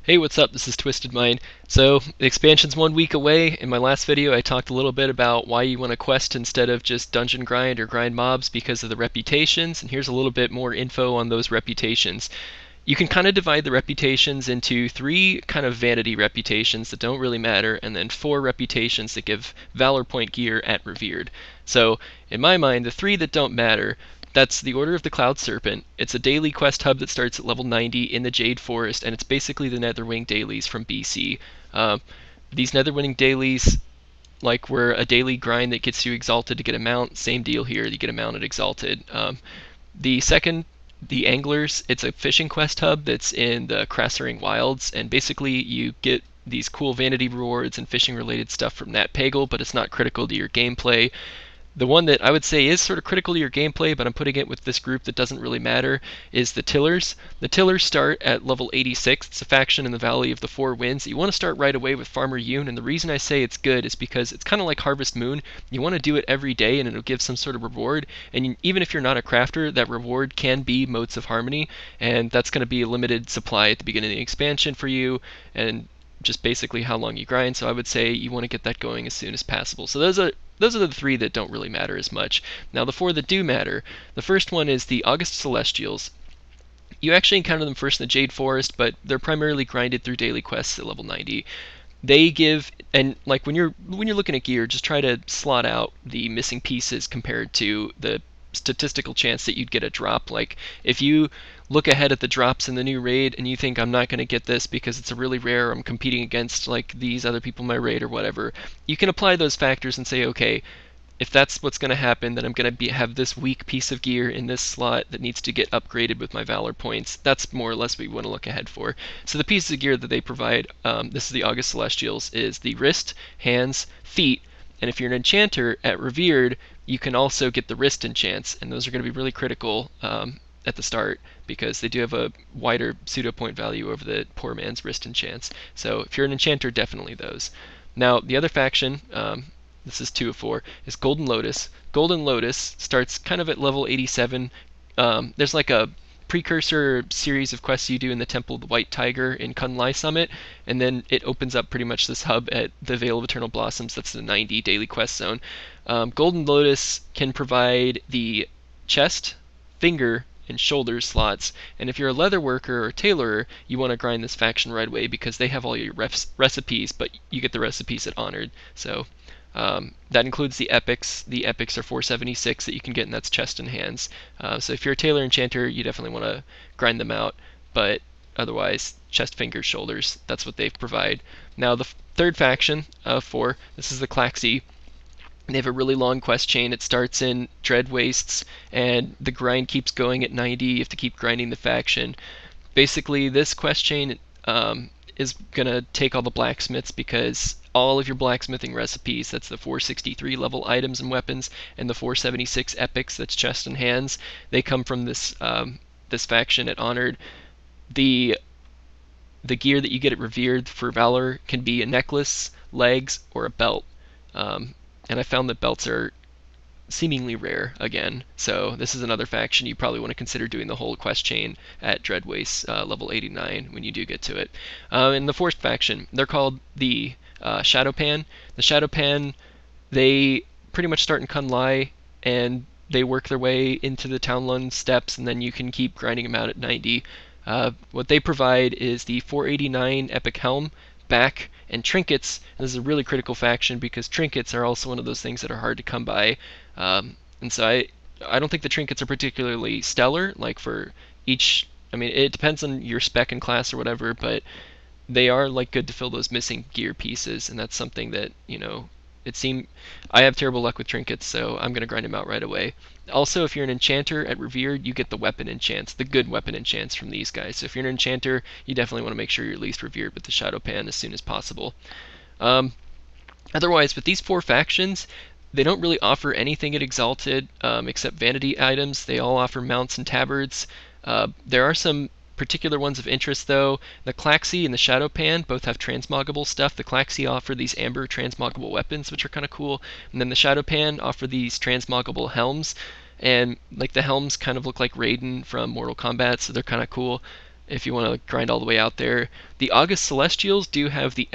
Hey, what's up? This is Twisted Mind. So, the expansion's 1 week away. In my last video, I talked a little bit about why you want to quest instead of just dungeon grind or grind mobs because of the reputations, and here's a little bit more info on those reputations. You can kind of divide the reputations into 3 kind of vanity reputations that don't really matter, and then 4 reputations that give Valor point gear at Revered. So, in my mind, the 3 that don't matter, that's the Order of the Cloud Serpent. It's a daily quest hub that starts at level 90 in the Jade Forest, and it's basically the Netherwing dailies from BC. These Netherwing dailies, like, were a daily grind that gets you exalted to get a mount. Same deal here, you get a mount at exalted. The second, the Anglers, it's a fishing quest hub that's in the Krassering Wilds, and basically you get these cool vanity rewards and fishing related stuff from that Pagel, but it's not critical to your gameplay. The one that I would say is sort of critical to your gameplay, but I'm putting it with this group that doesn't really matter, is the Tillers. The Tillers start at level 86. It's a faction in the Valley of the Four Winds. You want to start right away with Farmer Yoon, and the reason I say it's good is because it's kind of like Harvest Moon. You want to do it every day, and it'll give some sort of reward. And even if you're not a crafter, that reward can be Motes of Harmony, and that's going to be a limited supply at the beginning of the expansion for you, and just basically how long you grind. So I would say you want to get that going as soon as possible. So those are the 3 that don't really matter as much. Now the 4 that do matter, the first one is the August Celestials. You actually encounter them first in the Jade Forest, but they're primarily grinded through daily quests at level 90. They give, and like when you're looking at gear, just try to slot out the missing pieces compared to the statistical chance that you'd get a drop. Like if you look ahead at the drops in the new raid and you think I'm not going to get this because it's a really rare, I'm competing against like these other people in my raid or whatever, you can apply those factors and say, okay, if that's what's going to happen, then I'm going to have this weak piece of gear in this slot that needs to get upgraded with my Valor points. That's more or less what you want to look ahead for. So the pieces of gear that they provide, this is the August Celestials, is the wrist, hands, feet, and if you're an enchanter at Revered, you can also get the wrist enchants, and those are going to be really critical at the start because they do have a wider pseudo point value over the poor man's wrist enchants. So if you're an enchanter, definitely those. Now the other faction, this is 2 of 4, is Golden Lotus. Golden Lotus starts kind of at level 87. There's like a precursor series of quests you do in the Temple of the White Tiger in Kunlai Summit, and then it opens up pretty much this hub at the Vale of Eternal Blossoms. That's the 90 daily quest zone. Golden Lotus can provide the chest, finger, and shoulder slots, and if you're a leather worker or tailorer, you want to grind this faction right away because they have all your recipes, but you get the recipes at Honored. So that includes the epics. The epics are 476 that you can get, and that's chest and hands. So if you're a tailor enchanter, you definitely want to grind them out, but otherwise, chest, fingers, shoulders, that's what they provide. Now the third faction of 4, this is the Klaxxi. They have a really long quest chain. It starts in Dread Wastes, and the grind keeps going at 90. You have to keep grinding the faction. Basically, this quest chain is going to take all the blacksmiths because all of your blacksmithing recipes, that's the 463 level items and weapons, and the 476 epics, that's chest and hands, they come from this this faction at Honored. The gear that you get at Revered for Valor can be a necklace, legs, or a belt. And I found that belts are seemingly rare again, so this is another faction you probably want to consider doing the whole quest chain at Dreadwaste level 89 when you do get to it. And the fourth faction, they're called the Shadopan. The Shadopan, they pretty much start in Kunlai, and they work their way into the Townland steps, and then you can keep grinding them out at 90. What they provide is the 489 Epic Helm, back, and trinkets. And this is a really critical faction because trinkets are also one of those things that are hard to come by. And so I don't think the trinkets are particularly stellar, like for each, I mean, it depends on your spec and class or whatever, but they are like good to fill those missing gear pieces, and that's something that, you know, I have terrible luck with trinkets, so I'm going to grind them out right away. Also, if you're an enchanter at Revered, you get the weapon enchants, the good weapon enchants from these guys. So if you're an enchanter, you definitely want to make sure you're at least Revered with the Shadopan as soon as possible. Otherwise, with these 4 factions, they don't really offer anything at Exalted except vanity items. They all offer mounts and tabards. There are some particular ones of interest though. The Klaxxi and the Shadopan both have transmoggable stuff. The Klaxxi offer these amber transmoggable weapons, which are kind of cool, and then the Shadopan offer these transmoggable helms, and like the helms kind of look like Raiden from Mortal Kombat, so they're kind of cool. if you want to grind all the way out there. The August Celestials do have the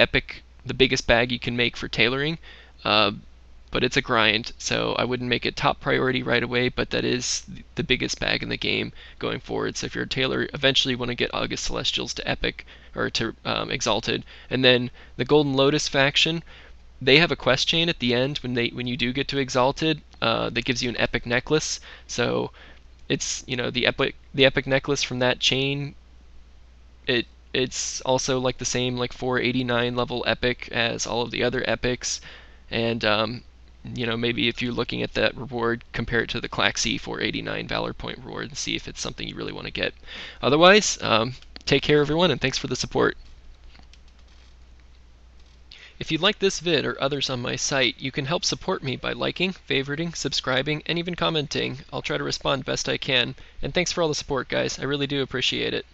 biggest bag you can make for tailoring, but it's a grind, so I wouldn't make it top priority right away, but that is the biggest bag in the game going forward. So if you're a tailor, eventually you want to get August Celestials to Epic, or to Exalted. And then the Golden Lotus faction, they have a quest chain at the end when you do get to Exalted that gives you an epic necklace. So it's, the epic necklace from that chain. It's also like the same, like 489 level epic as all of the other epics, and maybe if you're looking at that reward, compare it to the Klaxxi 489 Valor Point reward and see if it's something you really want to get. Otherwise, take care everyone, and thanks for the support. If you like this vid or others on my site, you can help support me by liking, favoriting, subscribing, and even commenting. I'll try to respond best I can. And thanks for all the support, guys. I really do appreciate it.